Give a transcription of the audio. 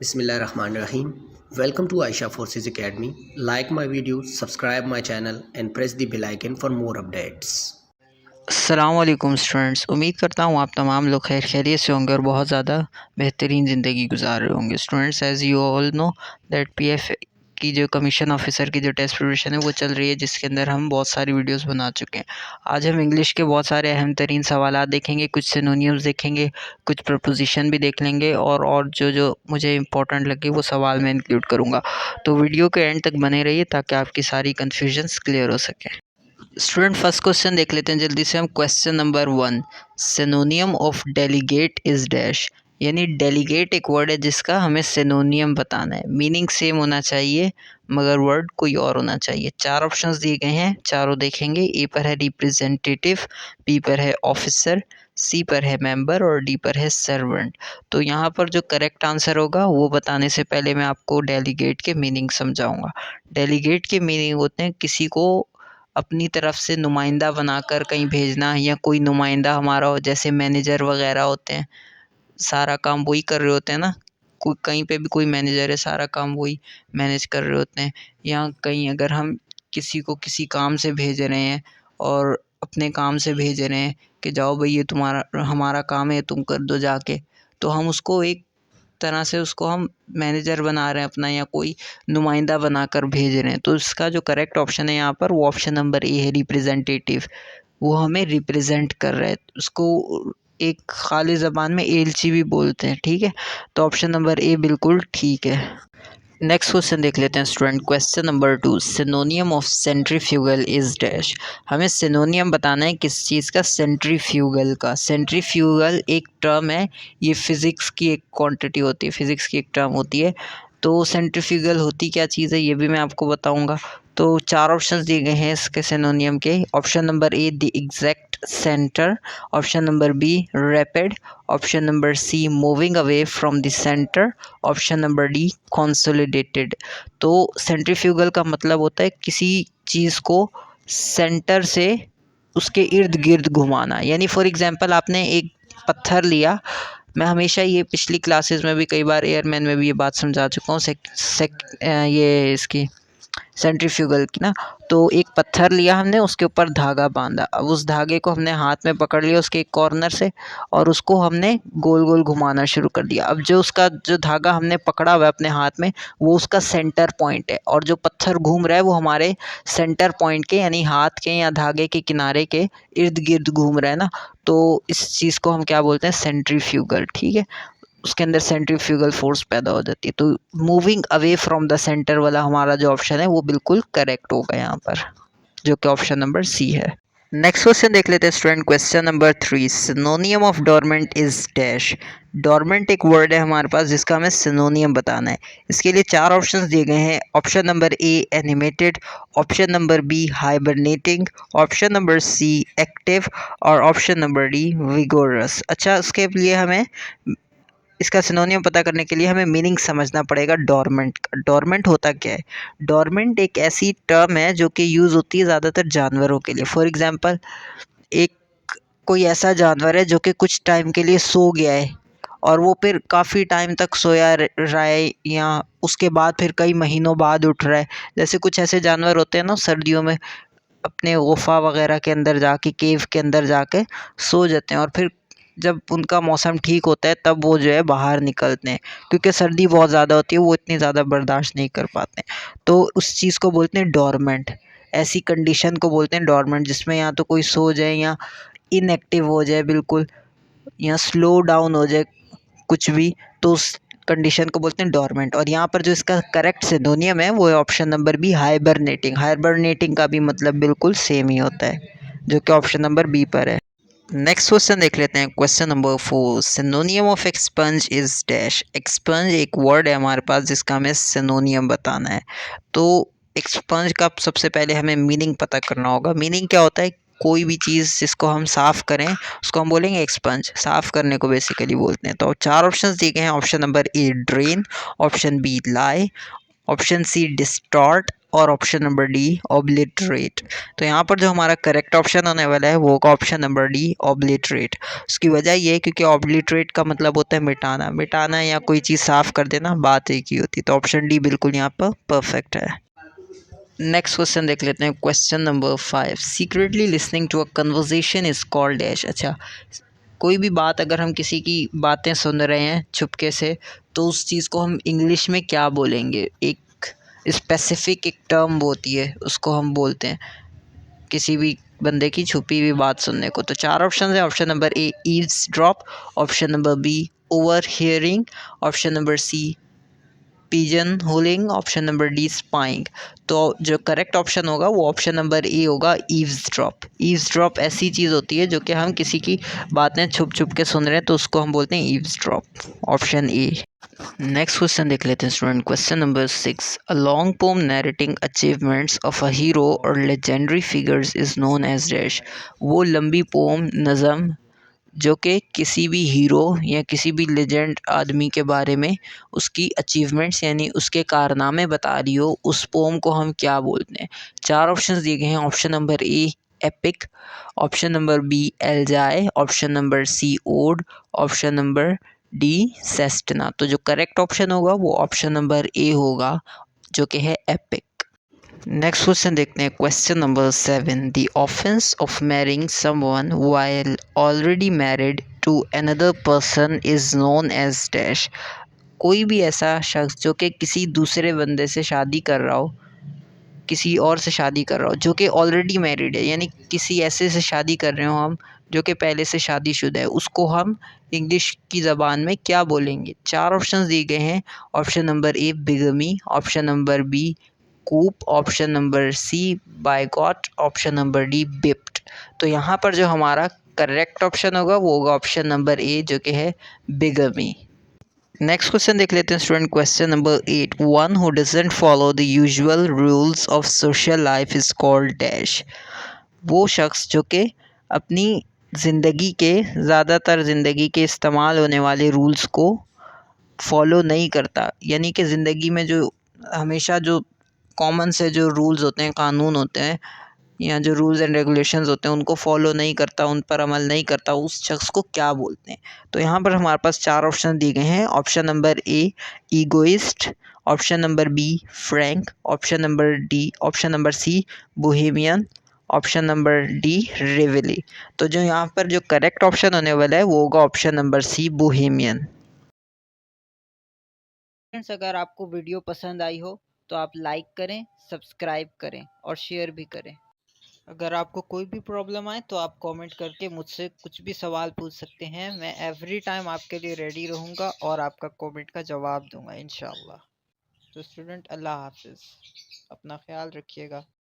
Bismillahirrahmanirrahim. Welcome to Aisha Forces Academy. Like my videos, subscribe my channel and press the bell icon for more updates. अस्सलामुअलैकुम students, उम्मीद करता हूँ आप तमाम लोग खैर खैरियत से होंगे और बहुत ज़्यादा बेहतरीन ज़िंदगी गुजार रहे होंगे। Students, as you all know that PF की जो कमीशन ऑफिसर की जो टेस्ट प्रिपरेशन है वो चल रही है, जिसके अंदर हम बहुत सारी वीडियोस बना चुके हैं। आज हम इंग्लिश के बहुत सारे अहम तरीन सवालात देखेंगे, कुछ सिनोनियम्स देखेंगे, कुछ प्रपोजिशन भी देख लेंगे और जो जो मुझे इंपॉर्टेंट लगे वो सवाल मैं इंक्लूड करूँगा। तो वीडियो के एंड तक बने रहिए ताकि आपकी सारी कन्फ्यूजन्स क्लियर हो सकें। स्टूडेंट, फर्स्ट क्वेश्चन देख लेते हैं जल्दी से हम। Question number 1, सिनोनियम of delegate is dash. यानी डेलीगेट एक वर्ड है जिसका हमें सिनोनियम बताना है। मीनिंग सेम होना चाहिए मगर वर्ड कोई और होना चाहिए। 4 ऑप्शंस दिए गए हैं, चारों देखेंगे। ए पर है रिप्रेजेंटेटिव, बी पर है ऑफिसर, सी पर है मेंबर और डी पर है सर्वेंट। तो यहाँ पर जो करेक्ट आंसर होगा वो बताने से पहले मैं आपको डेलीगेट के मीनिंग समझाऊंगा। डेलीगेट के मीनिंग होते हैं किसी को अपनी तरफ से नुमाइंदा बनाकर कहीं भेजना, या कोई नुमाइंदा हमारा हो, जैसे मैनेजर वगैरह होते हैं, सारा काम वही कर रहे होते हैं ना। कोई कहीं पे भी कोई मैनेजर है, सारा काम वही मैनेज कर रहे होते हैं। या कहीं अगर हम किसी को किसी काम से भेज रहे हैं और अपने काम से भेज रहे हैं कि जाओ भाई ये तुम्हारा हमारा काम है, तुम कर दो जाके, तो हम उसको एक तरह से उसको हम मैनेजर बना रहे हैं अपना, या कोई नुमाइंदा बनाकर भेज रहे हैं। तो इसका जो करेक्ट ऑप्शन है यहाँ पर वो ऑप्शन नंबर ए है, रिप्रेजेंटेटिव। वो हमें रिप्रेजेंट कर रहा है, उसको एक खाली ज़बान में एलची भी बोलते हैं, ठीक है। तो ऑप्शन नंबर ए बिल्कुल ठीक है। नेक्स्ट क्वेश्चन देख लेते हैं student. Question number 2, सिनोनियम of centrifugal is dash. हमें सिनोनियम बताना है किस चीज़ का? सेंट्रीफ्यूगल का। सेंट्रीफ्यूगल एक टर्म है, ये फिज़िक्स की एक क्वांटिटी होती है, फिज़िक्स की एक टर्म होती है। तो सेंट्रीफ्यूगल होती क्या चीज़ है ये भी मैं आपको बताऊंगा। तो 4 ऑप्शंस दिए गए हैं इसके सिनोनियम के। Option number A the exact centre, option number B rapid, option number C moving away from the centre, option number D consolidated. तो सेंट्रीफ्यूगल का मतलब होता है किसी चीज़ को सेंटर से उसके इर्द गिर्द घुमाना। यानी फॉर एग्जांपल आपने एक पत्थर लिया, मैं हमेशा ये पिछली क्लासेस में भी कई बार एयरमैन में भी ये बात समझा चुका हूँ, ये इसकी सेंट्रीफ्यूगल की ना। तो एक पत्थर लिया हमने, उसके ऊपर धागा बांधा, अब उस धागे को हमने हाथ में पकड़ लिया उसके एक कॉर्नर से, और उसको हमने गोल गोल घुमाना शुरू कर दिया। अब जो उसका जो धागा हमने पकड़ा हुआ है अपने हाथ में, वो उसका सेंटर पॉइंट है, और जो पत्थर घूम रहा है वो हमारे सेंटर पॉइंट के यानी हाथ के या धागे के किनारे के इर्द गिर्द घूम रहा है ना। तो इस चीज़ को हम क्या बोलते हैं? सेंट्रीफ्यूगल, ठीक है। उसके अंदर सेंट्रीफ्यूगल फोर्स पैदा हो जाती है। तो moving away from the centre वाला हमारा जो ऑप्शन है वो बिल्कुल करेक्ट होगा यहाँ पर, जो कि ऑप्शन नंबर सी है। नेक्स्ट क्वेश्चन देख लेते हैं student. Question number 3, synonym of dormant is dash. Dormant एक वर्ड है हमारे पास जिसका हमें सिनोनियम बताना है। इसके लिए 4 ऑप्शंस दिए गए हैं। Option number A animated, option number B hibernating, option number C active और ऑप्शन नंबर डी विगोरस। अच्छा, इसके लिए हमें इसका सिनोनियम पता करने के लिए हमें मीनिंग समझना पड़ेगा डोरमेंट का। डोरमेंट होता क्या है? डोरमेंट एक ऐसी टर्म है जो कि यूज़ होती है ज़्यादातर जानवरों के लिए। फॉर एग्जांपल, एक कोई ऐसा जानवर है जो कि कुछ टाइम के लिए सो गया है और वो फिर काफ़ी टाइम तक सोया रहा है, या उसके बाद फिर कई महीनों बाद उठ रहा है। जैसे कुछ ऐसे जानवर होते हैं ना, सर्दियों में अपने गुफा वगैरह के अंदर जाके, केव के अंदर जाके सो जाते हैं, और फिर जब उनका मौसम ठीक होता है तब वो जो है बाहर निकलते हैं, क्योंकि सर्दी बहुत ज़्यादा होती है, वो इतनी ज़्यादा बर्दाश्त नहीं कर पाते हैं। तो उस चीज़ को बोलते हैं डोरमेंट। ऐसी कंडीशन को बोलते हैं डोरमेंट, जिसमें या तो कोई सो जाए या इनएक्टिव हो जाए बिल्कुल, या स्लो डाउन हो जाए कुछ भी, तो उस कंडीशन को बोलते हैं डोरमेंट। और यहाँ पर जो इसका करेक्ट सिनोनियम है वो है option number B hibernating. Hibernating का भी मतलब बिल्कुल सेम ही होता है, जो कि ऑप्शन नंबर बी पर है। नेक्स्ट क्वेश्चन देख लेते हैं। Question number 4, सिनोनियम of expunge is dash. Expunge एक वर्ड है हमारे पास जिसका हमें सिनोनियम बताना है। तो एक्सपंज का सबसे पहले हमें मीनिंग पता करना होगा। मीनिंग क्या होता है? कोई भी चीज़ जिसको हम साफ़ करें उसको हम बोलेंगे एक्सपंज। साफ़ करने को बेसिकली बोलते हैं। तो 4 ऑप्शंस दिए गए हैं। Option number A drain, option B lie, option C distort, और ऑप्शन नंबर डी ऑब्लिटरेट। तो यहाँ पर जो हमारा करेक्ट ऑप्शन होने वाला है वो होगा ऑप्शन नंबर डी ऑब्लिटरेट। उसकी वजह ये है क्योंकि ऑब्लिटरेट का मतलब होता है मिटाना, मिटाना या कोई चीज़ साफ कर देना, बात एक ही होती है। तो ऑप्शन डी बिल्कुल यहाँ पर परफेक्ट है। नेक्स्ट क्वेश्चन देख लेते हैं, question number 5। Secretly listening to a conversation is called dash. अच्छा, कोई भी बात अगर हम किसी की बातें सुन रहे हैं चुपके से तो उस चीज़ को हम इंग्लिश में क्या बोलेंगे? एक स्पेसिफिक एक टर्म होती है, उसको हम बोलते हैं किसी भी बंदे की छुपी हुई बात सुनने को। तो 4 ऑप्शन है। Option number A eavesdrop, option number B overhearing, option number C pigeonholing, option number D spying. तो जो करेक्ट ऑप्शन होगा वो ऑप्शन नंबर ए होगा ईव्सड्रॉप। ईव्सड्रॉप ऐसी चीज़ होती है जो कि हम किसी की बातें छुप छुप के सुन रहे हैं तो उसको हम बोलते हैं eavesdrop, option A. Next question देख लेते हैं student, question number 6। A long poem narrating achievements of a hero और legendary figures is known as dash. वो लंबी पोम नज़म जो कि किसी भी हीरो या किसी भी लेजेंड आदमी के बारे में उसकी अचीवमेंट्स यानी उसके कारनामे बता रही हो, उस पोम को हम क्या बोलते हैं? 4 ऑप्शंस दिए गए हैं। Option number A epic, option number B elegy, option number C ode, option number D sestina. तो जो करेक्ट ऑप्शन होगा वो ऑप्शन नंबर ए होगा जो कि है एपिक। नेक्स्ट क्वेश्चन देखते हैं, question number 7। The offence of marrying someone while already married to another person is known as dash. कोई भी ऐसा शख्स जो कि किसी दूसरे बंदे से शादी कर रहा हो, किसी और से शादी कर रहा हो जो कि ऑलरेडी मैरिड है, यानी किसी ऐसे से शादी कर रहे हो हम जो कि पहले से शादीशुदा है, उसको हम इंग्लिश की ज़बान में क्या बोलेंगे? 4 ऑप्शंस दिए गए हैं। Option number A bigamy, option number B coup, option number C bigot, option number D biped. तो यहाँ पर जो हमारा करेक्ट ऑप्शन होगा वो होगा ऑप्शन नंबर ए जो कि है बिगमी। नेक्स्ट क्वेश्चन देख लेते हैं student, question number 8। One who doesn't follow the usual rules of social life is called dash. वो शख्स जो कि अपनी ज़िंदगी के ज़्यादातर ज़िंदगी के इस्तेमाल होने वाले रूल्स को फॉलो नहीं करता, यानी कि ज़िंदगी में जो हमेशा जो कॉमन से जो रूल्स होते हैं, कानून होते हैं या जो रूल्स एंड रेगुलेशंस होते हैं उनको फॉलो नहीं करता, उन पर अमल नहीं करता, उस शख्स को क्या बोलते हैं? तो यहाँ पर हमारे पास 4 ऑप्शन दिए गए हैं। Option number A egoist, option number B frank, option number D, option number C bohemian, option number D reveille. तो जो यहाँ पर जो करेक्ट ऑप्शन होने वाला है वो होगा option number C bohemian. Friends, अगर आपको वीडियो पसंद आई हो तो आप लाइक करें, सब्सक्राइब करें और शेयर भी करें। अगर आपको कोई भी प्रॉब्लम आए तो आप कमेंट करके मुझसे कुछ भी सवाल पूछ सकते हैं। मैं एवरी टाइम आपके लिए रेडी रहूँगा और आपका कमेंट का जवाब दूंगा इंशाल्लाह। तो स्टूडेंट, अल्लाह हाफिज़, अपना ख्याल रखिएगा।